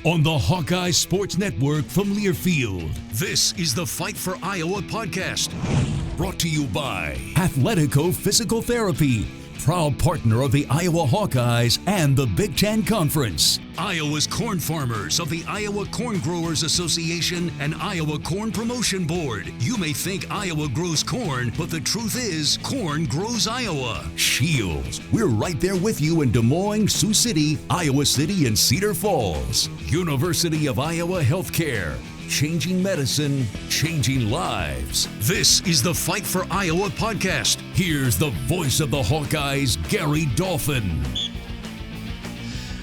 on the Hawkeye Sports Network from Learfield. This is the Fight for Iowa podcast, brought to you by Athletico Physical Therapy, proud partner of the Iowa Hawkeyes and the Big Ten Conference. Iowa's corn farmers of the Iowa Corn Growers Association and Iowa Corn Promotion Board. You may think Iowa grows corn, but the truth is corn grows Iowa. Shields, we're right there with you in Des Moines, Sioux City, Iowa City, and Cedar Falls. University of Iowa Healthcare. Changing medicine, changing lives. This is the Fight for Iowa podcast. Here's the voice of the Hawkeyes, Gary Dolphin.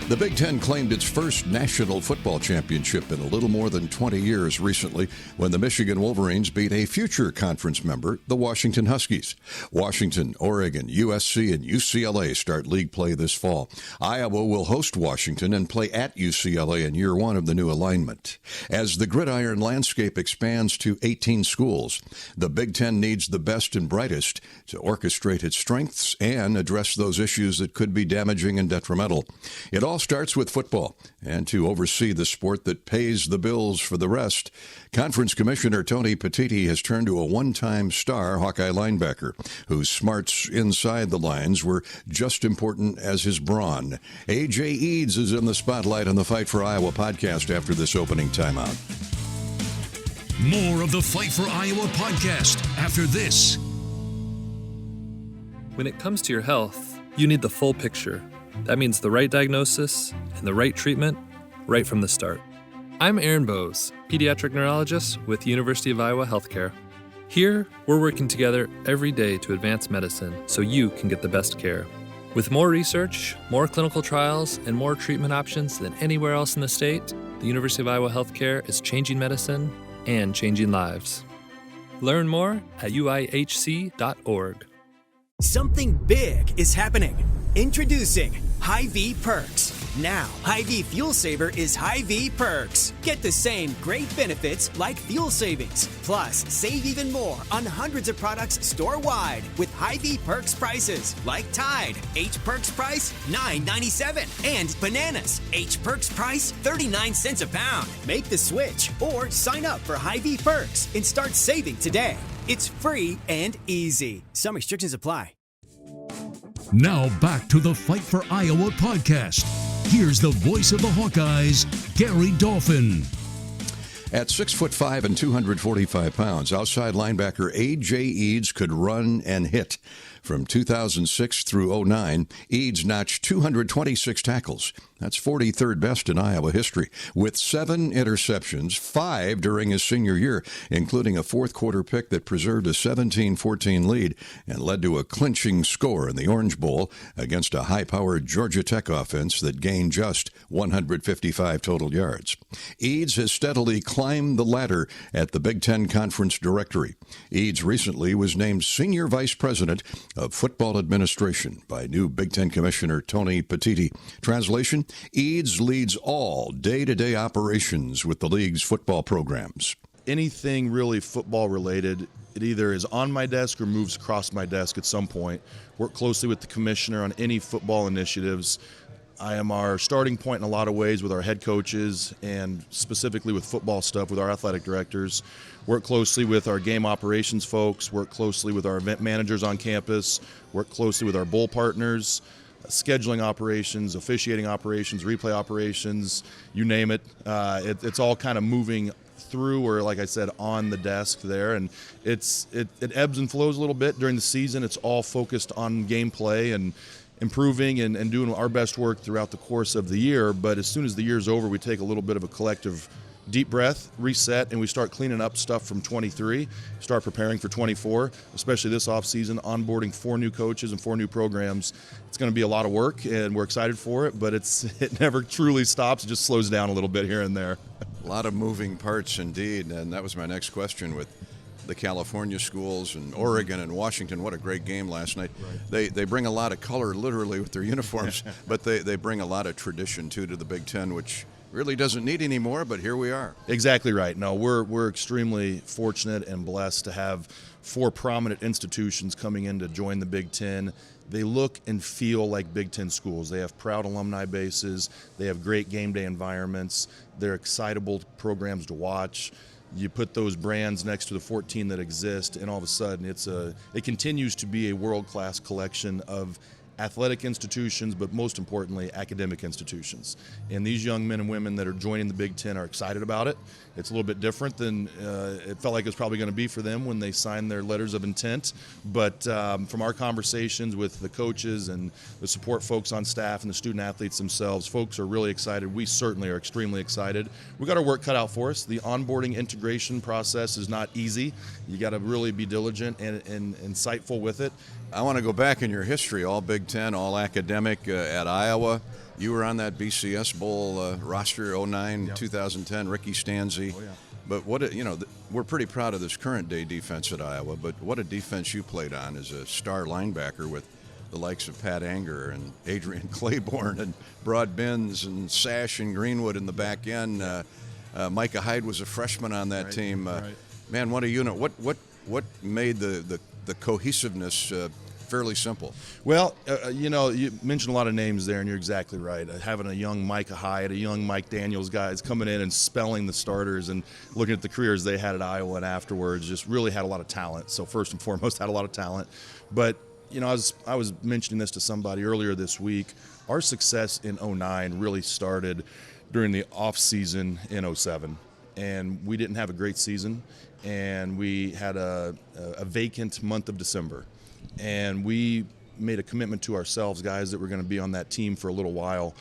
The Big Ten claimed its first national football championship in a little more than 20 years recently when the Michigan Wolverines beat a future conference member, the Washington Huskies. Washington, Oregon, USC, and UCLA start league play this fall. Iowa will host Washington and play at UCLA in year one of the new alignment. As the gridiron landscape expands to 18 schools, the Big Ten needs the best and brightest to orchestrate its strengths and address those issues that could be damaging and detrimental. It all starts with football, and to oversee the sport that pays the bills for the rest, Conference Commissioner Tony Petitti has turned to a one-time star Hawkeye linebacker whose smarts inside the lines were just important as his brawn. A.J. Edds is in the spotlight on the Fight for Iowa podcast after this opening timeout. More of the Fight for Iowa podcast after this. When it comes to your health, you need the full picture. That means the right diagnosis and the right treatment right from the start. I'm Aaron Bowes, pediatric neurologist with University of Iowa Healthcare. Here, we're working together every day to advance medicine so you can get the best care. With more research, more clinical trials, and more treatment options than anywhere else in the state, the University of Iowa Healthcare is changing medicine and changing lives. Learn more at uihc.org. Something big is happening. Introducing Hy-Vee Perks. Now, Hy-Vee Fuel Saver is Hy-Vee Perks. Get the same great benefits like fuel savings. Plus, save even more on hundreds of products store-wide with Hy-Vee Perks prices like Tide. H Perks price, $9.97. And bananas. H Perks price, 39 cents a pound. Make the switch or sign up for Hy-Vee Perks and start saving today. It's free and easy. Some restrictions apply. Now back to the Fight for Iowa podcast. Here's the voice of the Hawkeyes, Gary Dolphin. At 6'5" and 245 pounds, outside linebacker A.J. Edds could run and hit. From 2006 through 09, Edds notched 226 tackles. That's 43rd best in Iowa history, with 7 interceptions, 5 during his senior year, including a fourth-quarter pick that preserved a 17-14 lead and led to a clinching score in the Orange Bowl against a high-powered Georgia Tech offense that gained just 155 total yards. Edds has steadily climbed the ladder at the Big Ten Conference directory. Edds recently was named Senior Vice President of Football Administration by new Big Ten Commissioner Tony Petitti. Translation: Edds leads all day-to-day operations with the league's football programs. Anything really football related, it either is on my desk or moves across my desk at some point. Work closely with the commissioner on any football initiatives. I am our starting point in a lot of ways with our head coaches and specifically with football stuff with our athletic directors. Work closely with our game operations folks, work closely with our event managers on campus, work closely with our bowl partners, scheduling operations, officiating operations, replay operations, you name it. It's all kind of moving through or, like I said, on the desk there. And it ebbs and flows a little bit during the season. It's all focused on gameplay and improving and doing our best work throughout the course of the year. But as soon as the year's over, we take a little bit of a collective deep breath, reset, and we start cleaning up stuff from 23, start preparing for 24, especially this offseason, onboarding 4 new coaches and 4 new programs. It's going to be a lot of work, and we're excited for it, but it never truly stops. It just slows down a little bit here and there. A lot of moving parts indeed, and that was my next question with the California schools and Oregon and Washington. What a great game last night. Right. They bring a lot of color literally with their uniforms, but they bring a lot of tradition too to the Big Ten, which really doesn't need any more, but here we are. Exactly right. No, we're extremely fortunate and blessed to have 4 prominent institutions coming in to join the Big Ten. They look and feel like Big Ten schools. They have proud alumni bases. They have great game day environments. They're excitable programs to watch. You put those brands next to the 14 that exist, and all of a sudden it continues to be a world-class collection of athletic institutions, but most importantly, academic institutions. And these young men and women that are joining the Big Ten are excited about it. It's a little bit different than it felt like it was probably going to be for them when they signed their letters of intent. But from our conversations with the coaches and the support folks on staff and the student athletes themselves, folks are really excited. We certainly are extremely excited. We got our work cut out for us. The onboarding integration process is not easy. You got to really be diligent and insightful with it. I want to go back in your history, all Big Ten, all academic at Iowa. You were on that BCS Bowl roster, 09, yep. 2010, Ricky Stanzi. Oh, yeah. But we're pretty proud of this current day defense at Iowa, but what a defense you played on as a star linebacker with the likes of Pat Anger and Adrian Claiborne and Broad Binns and Sash and Greenwood in the back end. Micah Hyde was a freshman on that team. Right. Man, what a unit. What made the cohesiveness fairly simple? Well, you mentioned a lot of names there, and you're exactly right. Having a young Micah Hyde, a young Mike Daniels guys coming in and spelling the starters and looking at the careers they had at Iowa and afterwards, just really had a lot of talent. So first and foremost, had a lot of talent. But, I was mentioning this to somebody earlier this week. Our success in 09 really started during the off season in 07. And we didn't have a great season, and we had a vacant month of December. And we made a commitment to ourselves, guys, that were going to be on that team for a little while,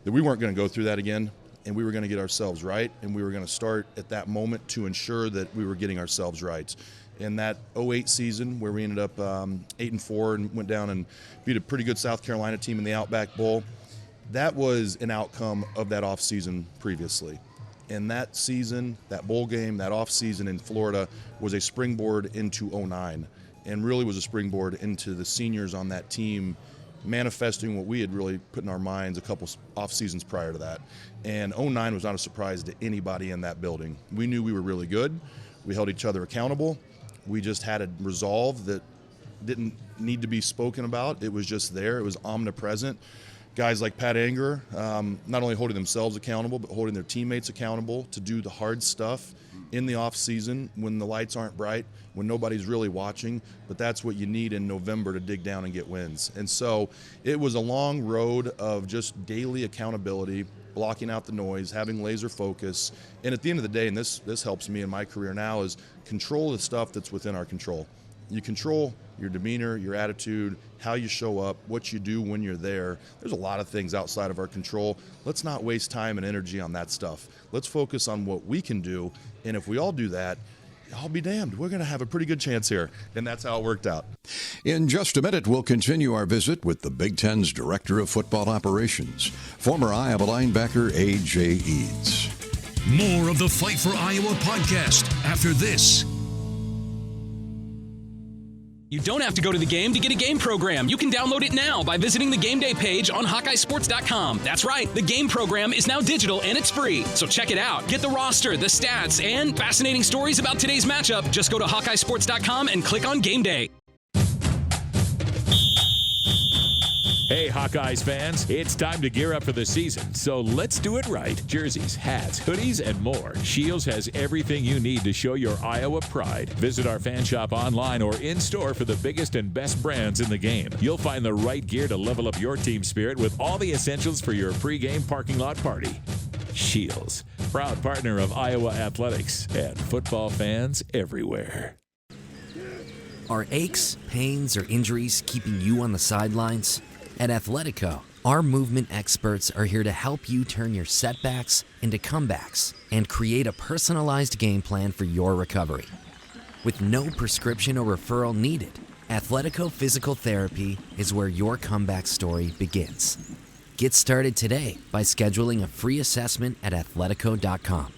that we weren't going to go through that again, and we were going to get ourselves right, and we were going to start at that moment to ensure that we were getting ourselves right. In that 08 season, where we ended up 8-4 and went down and beat a pretty good South Carolina team in the Outback Bowl, that was an outcome of that offseason previously. And that season, that bowl game, that offseason in Florida was a springboard into 09, and really was a springboard into the seniors on that team manifesting what we had really put in our minds a couple off seasons prior to that. And 09 was not a surprise to anybody in that building. We knew we were really good. We held each other accountable. We just had a resolve that didn't need to be spoken about. It was just there. It was omnipresent. Guys like Pat Anger, not only holding themselves accountable, but holding their teammates accountable to do the hard stuff in the off season when the lights aren't bright, when nobody's really watching. But that's what you need in November to dig down and get wins. And so it was a long road of just daily accountability, blocking out the noise, having laser focus. And at the end of the day, and this helps me in my career now, is control the stuff that's within our control. You control your demeanor, your attitude, how you show up, what you do when you're there. There's a lot of things outside of our control. Let's not waste time and energy on that stuff. Let's focus on what we can do. And if we all do that, I'll be damned, we're going to have a pretty good chance here. And that's how it worked out. In just a minute, we'll continue our visit with the Big Ten's Director of Football Operations, former Iowa linebacker A.J. Edds. More of the Fight for Iowa podcast after this. You don't have to go to the game to get a game program. You can download it now by visiting the game day page on HawkeyeSports.com. That's right, the game program is now digital and it's free. So check it out. Get the roster, the stats, and fascinating stories about today's matchup. Just go to HawkeyeSports.com and click on Game Day. Hey, Hawkeyes fans, it's time to gear up for the season, so let's do it right. Jerseys, hats, hoodies, and more. Shields has everything you need to show your Iowa pride. Visit our fan shop online or in-store for the biggest and best brands in the game. You'll find the right gear to level up your team spirit with all the essentials for your pregame parking lot party. Shields, proud partner of Iowa athletics and football fans everywhere. Are aches, pains, or injuries keeping you on the sidelines? At Athletico, our movement experts are here to help you turn your setbacks into comebacks and create a personalized game plan for your recovery. With no prescription or referral needed, Athletico Physical Therapy is where your comeback story begins. Get started today by scheduling a free assessment at athletico.com.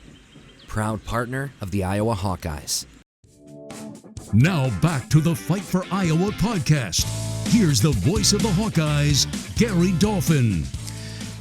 Proud partner of the Iowa Hawkeyes. Now back to the Fight for Iowa podcast. Here's the voice of the Hawkeyes, Gary Dolphin.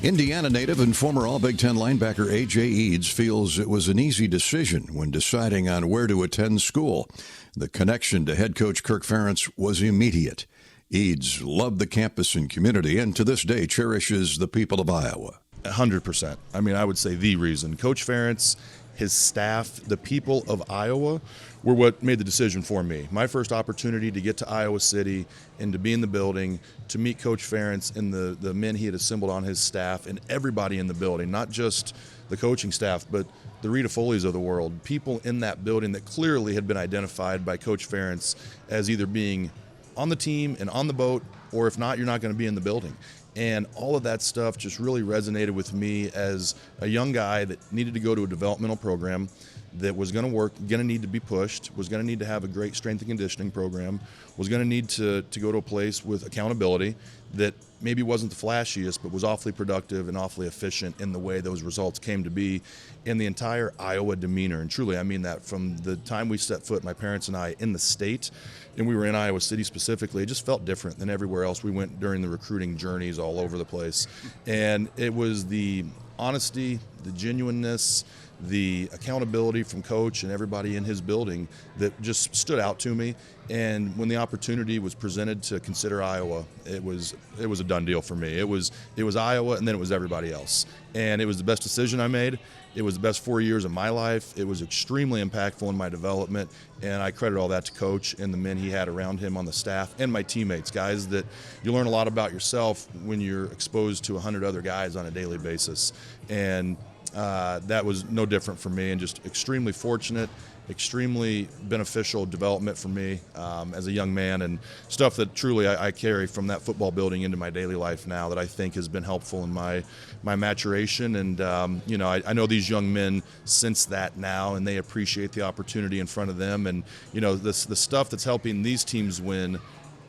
Indiana native and former All-Big Ten linebacker A.J. Edds feels it was an easy decision when deciding on where to attend school. The connection to head coach Kirk Ferentz was immediate. Edds loved the campus and community and to this day cherishes the people of Iowa. 100%. I mean, I would say the reason. Coach Ferentz, his staff, the people of Iowa were what made the decision for me. My first opportunity to get to Iowa City and to be in the building, to meet Coach Ferentz and the men he had assembled on his staff and everybody in the building, not just the coaching staff, but the Rita Foley's of the world, people in that building that clearly had been identified by Coach Ferentz as either being on the team and on the boat, or if not, you're not going to be in the building. And all of that stuff just really resonated with me as a young guy that needed to go to a developmental program that was going to work, going to need to be pushed, was going to need to have a great strength and conditioning program, was going to need to go to a place with accountability that maybe wasn't the flashiest, but was awfully productive and awfully efficient in the way those results came to be in the entire Iowa demeanor. And truly, I mean that from the time we set foot, my parents and I, in the state, and we were in Iowa City specifically, it just felt different than everywhere else we went during the recruiting journeys all over the place. And it was the honesty, the genuineness, the accountability from Coach and everybody in his building that just stood out to me. And when the opportunity was presented to consider Iowa, it was a done deal for me. It was Iowa, and then it was everybody else. And it was the best decision I made. It was the best 4 years of my life. It was extremely impactful in my development, and I credit all that to Coach and the men he had around him on the staff and my teammates, guys that you learn a lot about yourself when you're exposed to 100 other guys on a daily basis. And that was no different for me, and just extremely fortunate, extremely beneficial development for me as a young man, and stuff that truly I carry from that football building into my daily life now that I think has been helpful in my maturation. And I know these young men sense that now, and they appreciate the opportunity in front of them. And the stuff that's helping these teams win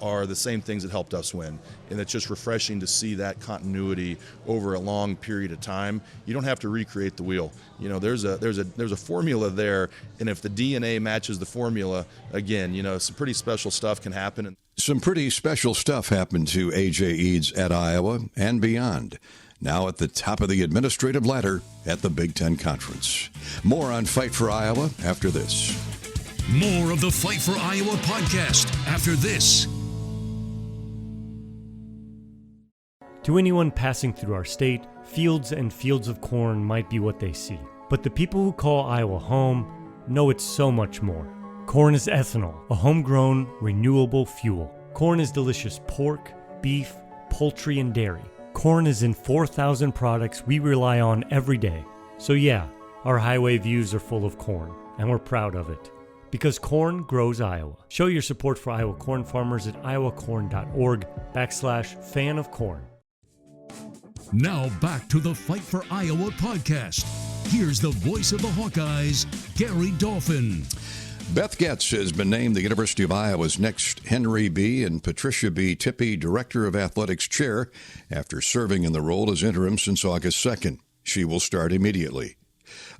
are the same things that helped us win. And it's just refreshing to see that continuity over a long period of time. You don't have to recreate the wheel. There's a formula there, and if the DNA matches the formula, again, some pretty special stuff can happen. Some pretty special stuff happened to A.J. Edds at Iowa and beyond. Now at the top of the administrative ladder at the Big Ten Conference. More on Fight for Iowa after this. More of the Fight for Iowa podcast after this. To anyone passing through our state, fields and fields of corn might be what they see. But the people who call Iowa home know it's so much more. Corn is ethanol, a homegrown, renewable fuel. Corn is delicious pork, beef, poultry, and dairy. Corn is in 4,000 products we rely on every day. So yeah, our highway views are full of corn, and we're proud of it. Because corn grows Iowa. Show your support for Iowa corn farmers at iowacorn.org/fan of corn. Now back to the Fight for Iowa podcast. Here's the voice of the Hawkeyes, Gary Dolphin. Beth Getz has been named the University of Iowa's next Henry B. and Patricia B. Tippie Director of Athletics Chair after serving in the role as interim since August 2nd. She will start immediately.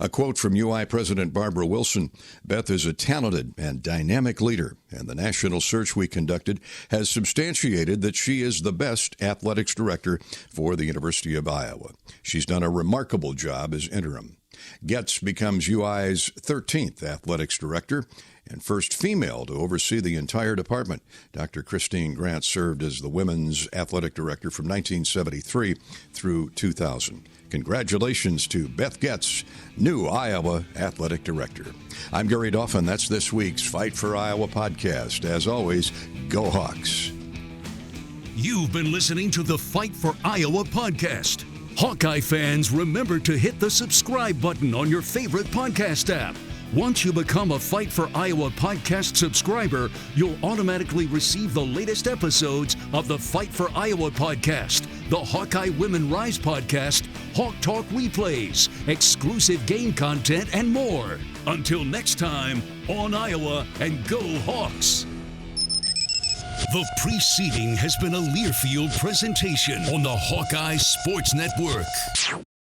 A quote from UI President Barbara Wilson, Beth is a talented and dynamic leader, and the national search we conducted has substantiated that she is the best athletics director for the University of Iowa. She's done a remarkable job as interim. Getz becomes UI's 13th athletics director and first female to oversee the entire department. Dr. Christine Grant served as the women's athletic director from 1973 through 2000. Congratulations to Beth Getz, new Iowa athletic director. I'm Gary Dolphin. That's this week's Fight for Iowa podcast. As always, go Hawks. You've been listening to the Fight for Iowa podcast. Hawkeye fans, remember to hit the subscribe button on your favorite podcast app. Once you become a Fight for Iowa podcast subscriber, you'll automatically receive the latest episodes of the Fight for Iowa podcast, the Hawkeye Women Rise podcast, Hawk Talk replays, exclusive game content, and more. Until next time, on Iowa and go Hawks! The preceding has been a Learfield presentation on the Hawkeye Sports Network.